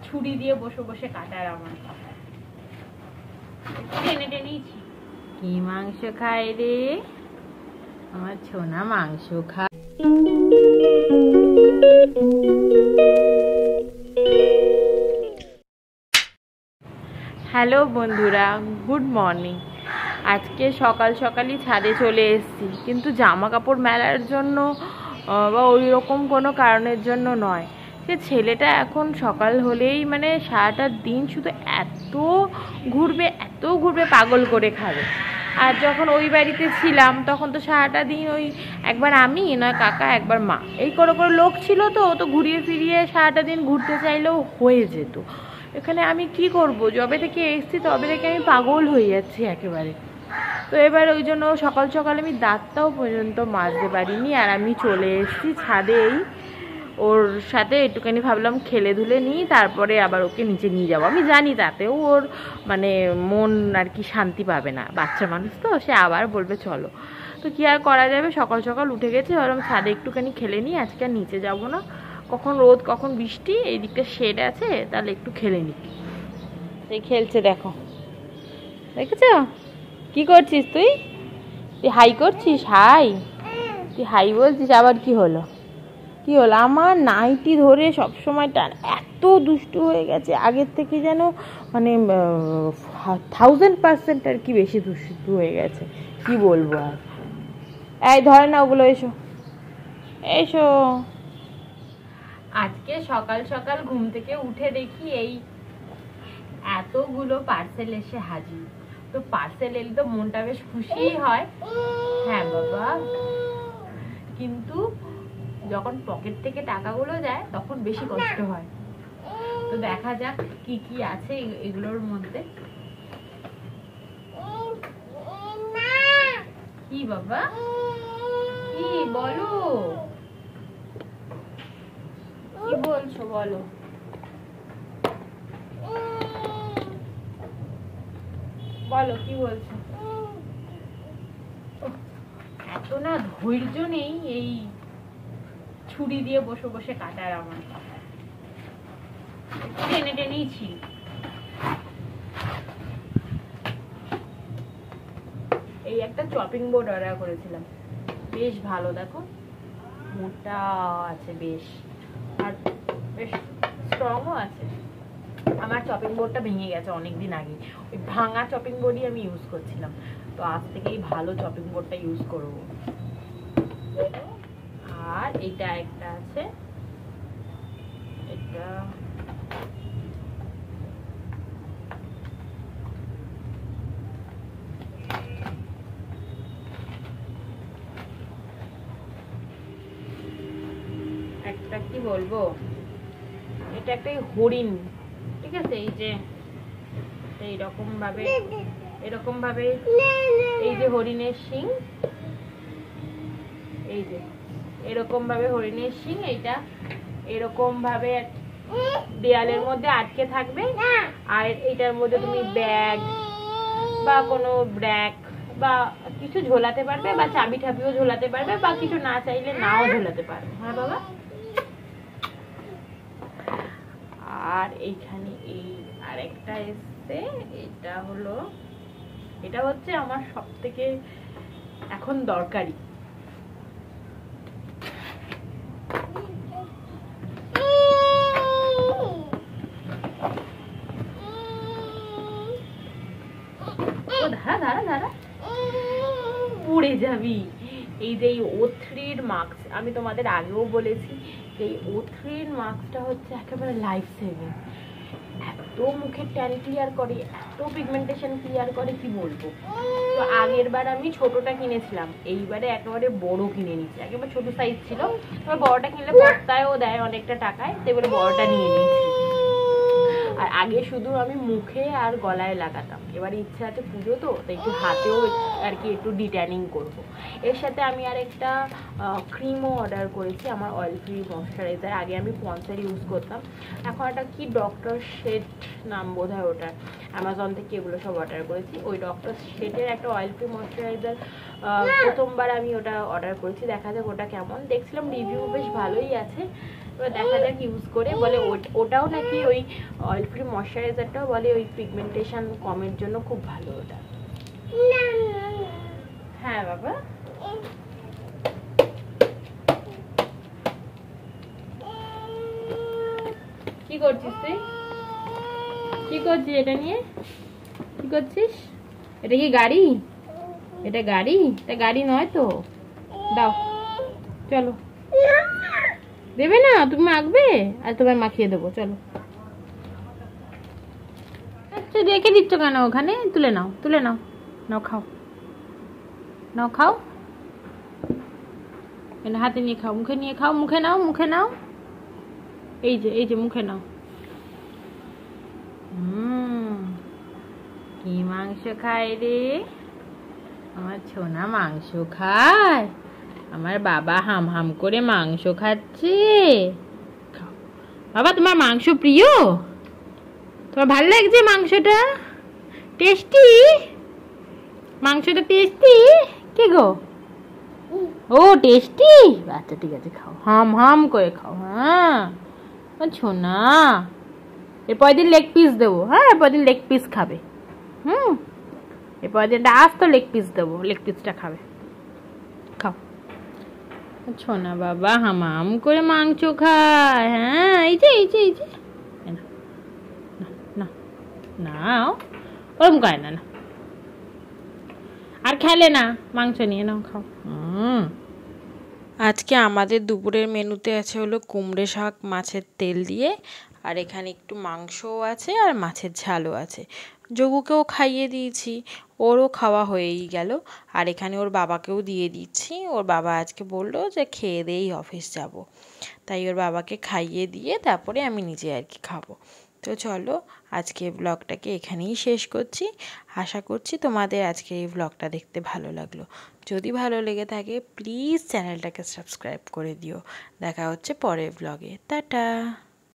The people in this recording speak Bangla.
ছুরি দিয়ে বসে বসে কাটার আমার টেনে টেনেইছি। কি মাংস খায় রে আমার ছোনা? মাংস খায়। হ্যালো বন্ধুরা, গুড মর্নিং। আজকে সকাল সকালই ছাদে চলে এসেছি, কিন্তু জামা কাপড় মেলার জন্য বা ওই রকম কোনো কারণের জন্য নয়। সে ছেলেটা এখন সকাল হলেই মানে সারাটা দিন শুধু এত ঘুরবে পাগল করে খাবে। আর যখন ওই বাড়িতে ছিলাম তখন তো সারাটা দিন ওই একবার আমি নয় কাকা একবার মা এই করে লোক ছিল, তো ও তো ঘুরিয়ে ফিরিয়ে সারাটা দিন ঘুরতে চাইলেও হয়ে যেত। এখানে আমি কি করব? যবে থেকে এসেছি তবে থেকে আমি পাগল হয়ে যাচ্ছি একেবারে। তো এবার ওই জন্য সকাল সকাল আমি দাঁতটাও পর্যন্ত মাজতে পারিনি, আর আমি চলে এসেছি ছাদেই। ওর সাথে একটুখানি ভাবলাম খেলে ধুলে নিই, তারপরে আবার ওকে নিচে নিয়ে যাবো। আমি জানি তাতেও ওর মানে মন আর কি শান্তি পাবে না, বাচ্চা মানুষ তো, সে আবার বলবে চলো। তো কি আর করা যাবে, সকাল সকাল উঠে গেছে, ভাবলাম ছাদে একটুখানি খেলে নিই, আজকে আর নিচে যাবো না। কখন রোদ কখন বৃষ্টি, এই দিকটা শেড আছে, তাহলে একটু খেলে নিই। এই খেলছে দেখো, দেখেছ? কি করছিস তুই? তুই হাই করছিস? তুই হাই বলছিস, আবার কি হলো? আমার নাইটি ধরে সবসময় টান, এত দুষ্টু হয়ে গেছে আগের থেকে, যেন মানে 1000% আর কি বেশি দুষ্টু হয়ে গেছে। কি বলবো আর। এই ধরে না ওগুলো, এসো এসো। আজকে সকাল সকাল ঘুম থেকে উঠে দেখি এই এতগুলো পার্সেল এসে হাজির। তো পার্সেল এলে তো মনটা বেশ খুশিই হয়। হ্যাঁ বাবা, কিন্তু যখন পকেট থেকে টাকাগুলো যায় তখন বেশি কষ্ট হয়। তো দেখা যাক কি কি আছে এগুলোর মধ্যে। কি বাবা, কি বলো? কি বলছো বলো? বলো কি বলছো? এত না ধৈর্য নেই এই ছুরি দিয়ে বসে বসে কাটার আমার, টেনে টেনেইছি। এই একটা চপিং বোর্ড অর্ডার করেছিলাম, বেশ ভালো, দেখো মোটা আছে বেশ, আর বেশ স্ট্রংও আছে। আমার চপিং বোর্ডটা ভেঙে গেছে অনেকদিন আগে, ওই ভাঙা চপিং বোর্ডই আমি ইউজ করছিলাম। তো আজ থেকেই ভালো চপিং বোর্ডটা ইউজ করব। আর এটা একটা আছে, এটা একটা কি বলবো, এটা একটা হরিণ, ঠিক আছে? এই যে এরকম ভাবে এই যে হরিণের শিং, এই যে এরকম ভাবে হরিণের শিং, এইটা এরকম ভাবে দেয়ালের মধ্যে আটকে থাকবে। আর এটার মধ্যে তুমি ব্যাগ বা কোনো ব্যাগ বা কিছু ঝোলাতে পারবে, বা চাবি ঠাবিও ঝোলাতে পারবে, বা কিছু না চাইলে নাও ঝোলাতে পারবে। হ্যাঁ বাবা। আর এইখানে এই আরেকটা এসছে, এটা হচ্ছে আমার সব থেকে এখন দরকারি। ধারা পড়ে যাবি। এই যে O3-র মাস্ক, আমি তোমাদের আগেও বলেছি, এই O3-র মাস্কটা হচ্ছে একেবারে লাইফ সেভিং। এত মুখের ট্যান ক্লিয়ার করে, এত পিগমেন্টেশন ক্লিয়ার করে, কি বলবো। তো আগের বার আমি ছোটটা কিনেছিলাম, এইবারে একেবারে বড় কিনে নিয়েছি। একেবারে ছোট সাইজ ছিল, তবে বড়টা কিনলে বস্তায়ও দেয় অনেকটা টাকায়, তো এবারে বড়টা নিয়ে নিয়েছি। আর আগে শুধু আমি মুখে আর গলায় লাগাতাম, এবারে ইচ্ছা আছে পুজো তো, তাই একটু হাতেও আর কি একটু ডিট্যানিং করব। এর সাথে আমি আর একটা ক্রিমও অর্ডার করেছি, আমার অয়েল ফ্রি ময়শ্চারাইজার। আগে আমি পন্সের ইউজ করতাম, এখন একটা কি ডক্টর শেড নাম বোধ হয় ওটার, অ্যামাজন থেকে এগুলো সব অর্ডার করেছি। ওই ডক্টর শেডের একটা অয়েল ফ্রি ময়শ্চারাইজার প্রথমবার আমি ওটা অর্ডার করেছি, দেখা যাক ওটা কেমন। দেখছিলাম রিভিউ বেশ ভালোই আছে, এবার দেখা যাক ইউজ করে, বলে ওটাও নাকি ওই অয়েল ফ্রি ময়শ্চারাইজারটাও বলে ওই পিগমেন্টেশন কমের জন্য খুব ভালো ওটা। হ্যাঁ বাবা, কি করছিস তুই? কি করছিস এটা নিয়ে? কি করছিস? এটা কি গাড়ি? এটা গাড়ি? এটা গাড়ি নয় তো। দাও, চলো। দেবে না? তুমি মাখবে? আর তোমায় মাখিয়ে দেবো, চলো। আচ্ছা, রেখে দিচ্ছ কেন ওখানে? তুলে নাও, তুলে নাও। নাও খাও, নাও খাও। হাতে নিয়ে খাও, মুখে নিয়ে খাও, মুখে নাও, মুখে নাও। এই যে মুখে নাও। কি মাংস খায় রে আমার ছোনা? মাংস খায়? আমার বাবা হাম হাম করে মাংস খাচ্ছে। বাবা, তোমার মাংস প্রিয়? তোমার ভালো লাগছে মাংসটা? টেস্টি? মাংসটা টেস্টি? কে গো? ও টেস্টি? আচ্ছা ঠিক আছে, খাও, হাম হাম করে খাও। হ্যাঁ ছোনা, এরপর দিন লেগ পিস দেবো। হ্যাঁ, এরপর দিন লেগ পিস খাবে। এরপর দিনটা আস্ত লেগ পিস দেবো, লেগ পিসটা খাবে। খাও ছোনা বাবা, হামাম করে মাংস খায়। হ্যাঁ, এই যে নাও, ওরম করে না, না আর খেলে না, মাংস নিয়ে নাও, খাও। আজকে আমাদের দুপুরের মেনুতে আছে হলো কুমড়ে শাক মাছের তেল দিয়ে, আর এখানে একটু মাংসও আছে আর মাছের ঝালও আছে। যোগুকেও খাইয়ে দিয়েছি, ওরও খাওয়া হয়েই গেল। আর এখানে ওর বাবাকেও দিয়ে দিচ্ছি। ওর বাবা আজকে বললো যে খেয়ে দিয়েই অফিস যাব, তাই ওর বাবাকে খাইয়ে দিয়ে তারপরে আমি নিজে আর কি খাবো। তো চলো, আজকে ব্লগটাকে এখানেই শেষ করছি। আশা করছি তোমাদের আজকে এই ব্লগটা দেখতে ভালো লাগলো। যদি ভালো লেগে থাকে প্লিজ চ্যানেলটাকে সাবস্ক্রাইব করে দিও। দেখা হচ্ছে পরের ব্লগে। টাটা।